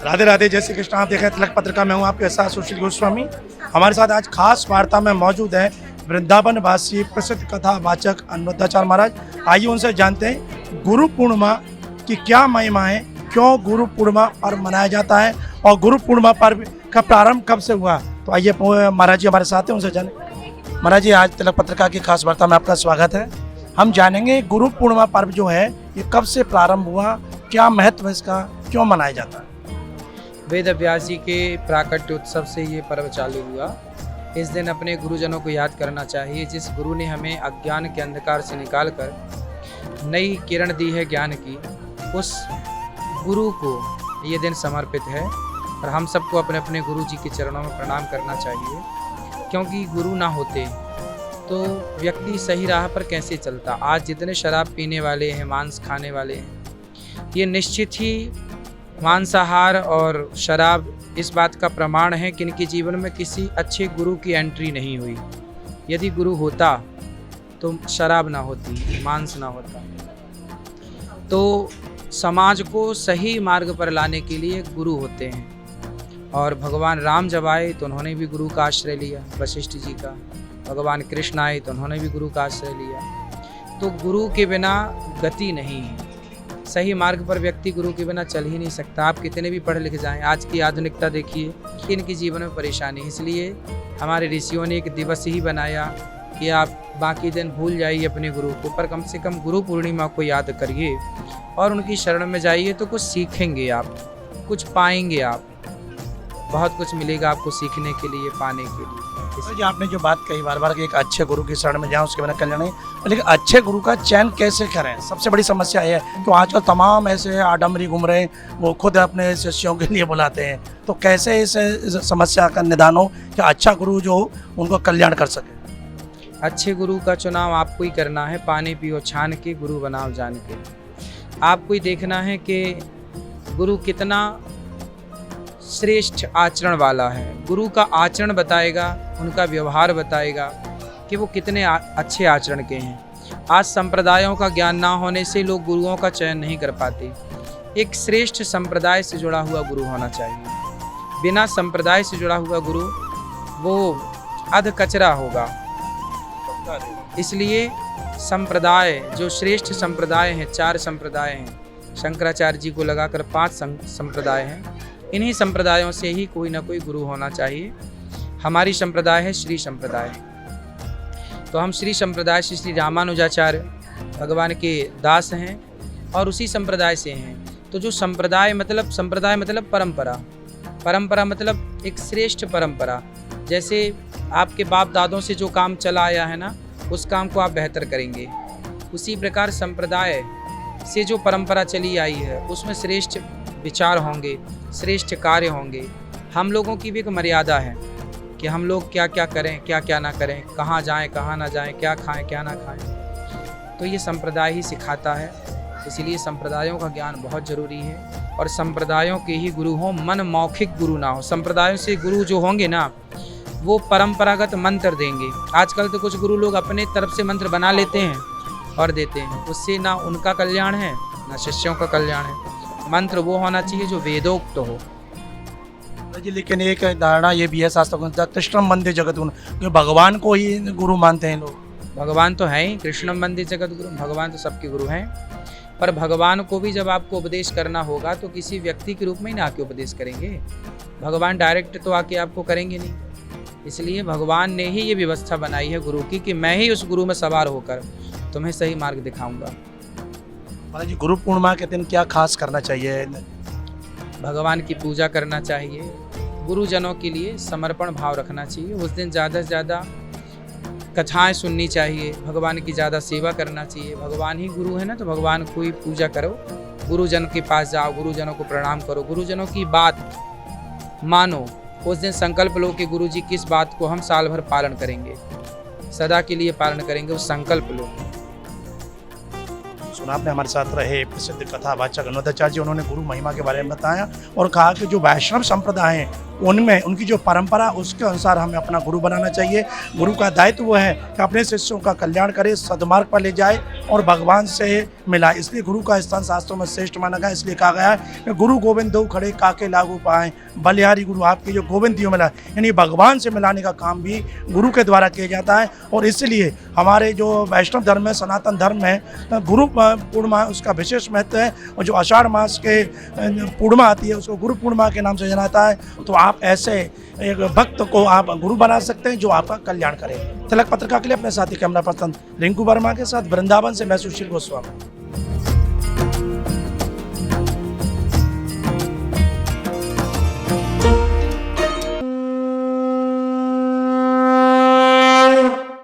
राधे राधे, जय श्री कृष्ण। आप देख रहे हैं तिलक पत्रिका। मैं हूं आपके साथ सुशील गोस्वामी। हमारे साथ आज खास वार्ता में मौजूद है वृंदावन वासी प्रसिद्ध कथा वाचक अनिरुद्धाचार्य महाराज। आइए उनसे जानते हैं गुरु पूर्णिमा की क्या महिमा है, क्यों गुरु पूर्णिमा पर्व मनाया जाता है और गुरु पूर्णिमा पर्व का प्रारंभ कब से हुआ। तो आइए महाराज जी हमारे साथ हैं, उनसे जाने। महाराज जी, आज तिलक पत्रिका की खास वार्ता में आपका स्वागत है। हम जानेंगे गुरु पूर्णिमा पर्व जो है ये कब से प्रारंभ हुआ, क्या महत्व है इसका, क्यों मनाया जाता है। वेद व्यास जी के प्राकट्य उत्सव से ये पर्व चालू हुआ। इस दिन अपने गुरुजनों को याद करना चाहिए, जिस गुरु ने हमें अज्ञान के अंधकार से निकालकर नई किरण दी है ज्ञान की। उस गुरु को ये दिन समर्पित है और हम सबको अपने अपने गुरु जी के चरणों में प्रणाम करना चाहिए, क्योंकि गुरु ना होते तो व्यक्ति सही राह पर कैसे चलता। आज जितने शराब पीने वाले हैं, मांस खाने वाले हैं, ये निश्चित ही मांसाहार और शराब इस बात का प्रमाण है कि इनके जीवन में किसी अच्छे गुरु की एंट्री नहीं हुई। यदि गुरु होता तो शराब ना होती, मांस ना होता। तो समाज को सही मार्ग पर लाने के लिए गुरु होते हैं। और भगवान राम जब आए तो उन्होंने भी गुरु का आश्रय लिया, वशिष्ठ जी का। भगवान कृष्ण आए तो उन्होंने भी गुरु का आश्रय लिया। तो गुरु के बिना गति नहीं है। सही मार्ग पर व्यक्ति गुरु के बिना चल ही नहीं सकता। आप कितने भी पढ़ लिख जाएं, आज की आधुनिकता देखिए, इनके जीवन में परेशानी। इसलिए हमारे ऋषियों ने एक दिवस ही बनाया कि आप बाकी दिन भूल जाइए अपने गुरु को, पर कम से कम गुरु पूर्णिमा को याद करिए और उनकी शरण में जाइए। तो कुछ सीखेंगे आप, कुछ पाएंगे आप, बहुत कुछ मिलेगा आपको सीखने के लिए, पाने के लिए। जी, आपने जो बात कही बार बार कि एक अच्छे गुरु की शरण में जाएं, उसके बिना कल्याण नहीं। लेकिन अच्छे गुरु का चयन कैसे करें, सबसे बड़ी समस्या है कि आजकल तमाम ऐसे आडम्बरी घूम रहे हैं, वो खुद अपने शिष्यों के लिए बुलाते हैं। तो कैसे इस समस्या का निदान हो कि अच्छा गुरु जो हो उनको कल्याण कर सके। अच्छे गुरु का चुनाव आपको ही करना है। पानी पियो छान के, गुरु बनाओ जान के। आपको ही देखना है कि गुरु कितना श्रेष्ठ आचरण वाला है। गुरु का आचरण बताएगा, उनका व्यवहार बताएगा कि वो कितने अच्छे आचरण के हैं। आज संप्रदायों का ज्ञान ना होने से लोग गुरुओं का चयन नहीं कर पाते। एक श्रेष्ठ संप्रदाय से जुड़ा हुआ गुरु होना चाहिए। बिना संप्रदाय से जुड़ा हुआ गुरु वो अध कचरा होगा। इसलिए संप्रदाय, जो श्रेष्ठ संप्रदाय हैं, 4 संप्रदाय हैं। शंकराचार्य जी को लगाकर 5 संप्रदाय हैं। इन्हीं संप्रदायों से ही कोई ना कोई गुरु होना चाहिए। हमारी संप्रदाय है श्री संप्रदाय। तो हम श्री संप्रदाय से श्री रामानुजाचार्य भगवान के दास हैं और उसी संप्रदाय से हैं। तो जो संप्रदाय मतलब परंपरा। परंपरा मतलब एक श्रेष्ठ परंपरा। जैसे आपके बाप दादों से जो काम चला आया है ना, उस काम को आप बेहतर करेंगे। उसी प्रकार संप्रदाय से जो परंपरा चली आई है उसमें श्रेष्ठ विचार होंगे, श्रेष्ठ कार्य होंगे। हम लोगों की भी एक मर्यादा है कि हम लोग क्या क्या करें, क्या क्या ना करें, कहाँ जाएं, कहाँ ना जाएं, क्या खाएं, क्या ना खाएं। तो ये संप्रदाय ही सिखाता है। इसीलिए संप्रदायों का ज्ञान बहुत ज़रूरी है और संप्रदायों के ही गुरु हों, मन मौखिक गुरु ना हो। संप्रदायों से गुरु जो होंगे ना, वो परंपरागत मंत्र देंगे। आजकल तो कुछ गुरु लोग अपने तरफ से मंत्र बना लेते हैं और देते हैं। उससे ना उनका कल्याण है ना शिष्यों का कल्याण है। मंत्र वो होना चाहिए जो वेदोक्त हो। जी, लेकिन एक धारणा ये भी है शास्त्रों में, कृष्णम वंदे जगद्गुरु, भगवान को ही गुरु मानते हैं लोग। भगवान तो है ही, कृष्णम वंदे जगद्गुरु, भगवान तो सबके गुरु हैं। पर भगवान को भी जब आपको उपदेश करना होगा तो किसी व्यक्ति के रूप में ही ना आके उपदेश करेंगे। भगवान डायरेक्ट तो आके आपको करेंगे नहीं। इसलिए भगवान ने ही ये व्यवस्था बनाई है गुरु की कि मैं ही उस गुरु में सवार होकर तुम्हें सही मार्ग दिखाऊंगा। महाराज जी, गुरु पूर्णिमा के दिन क्या खास करना चाहिए। भगवान की पूजा करना चाहिए, गुरुजनों के लिए समर्पण भाव रखना चाहिए। उस दिन ज़्यादा से ज़्यादा कथाएं सुननी चाहिए, भगवान की ज़्यादा सेवा करना चाहिए। भगवान ही गुरु है ना, तो भगवान को ही पूजा करो। गुरुजन के पास जाओ, गुरुजनों को प्रणाम करो, गुरुजनों की बात मानो। उस दिन संकल्प लो कि गुरु जी किस बात को हम साल भर पालन करेंगे, सदा के लिए पालन करेंगे, उस संकल्प लो। सुना आपने हमारे साथ रहे प्रसिद्ध कथा वाचक अनिरुद्धाचार्य जी, उन्होंने गुरु महिमा के बारे में बताया और कहा कि जो वैष्णव संप्रदाय हैं उनमें उनकी जो परंपरा उसके अनुसार हमें अपना गुरु बनाना चाहिए। गुरु का दायित्व वो है कि अपने शिष्यों का कल्याण करे, सद्मार्ग पर ले जाए और भगवान से मिलाए। इसलिए गुरु का स्थान शास्त्रों में श्रेष्ठ माना गया। इसलिए कहा गया है कि गुरु गोविंद दो खड़े काके लागू पाए, बलिहारी गुरु आपके जो गोविंद दियो मिला, यानी भगवान से मिलाने का काम भी गुरु के द्वारा किया जाता है। और इसलिए हमारे जो वैष्णव धर्म है, सनातन धर्म है, गुरु पूर्णिमा उसका विशेष महत्व है। और जो आषाढ़ मास के पूर्णिमा आती है उसको गुरु पूर्णिमा के नाम से जाना है। तो आप ऐसे एक भक्त को आप गुरु बना सकते हैं जो आपका कल्याण करे। तिलक पत्रिका के लिए अपने साथी कैमरा पर्सन रिंकू वर्मा के साथ वृंदावन से मैं सुशील गोस्वामी।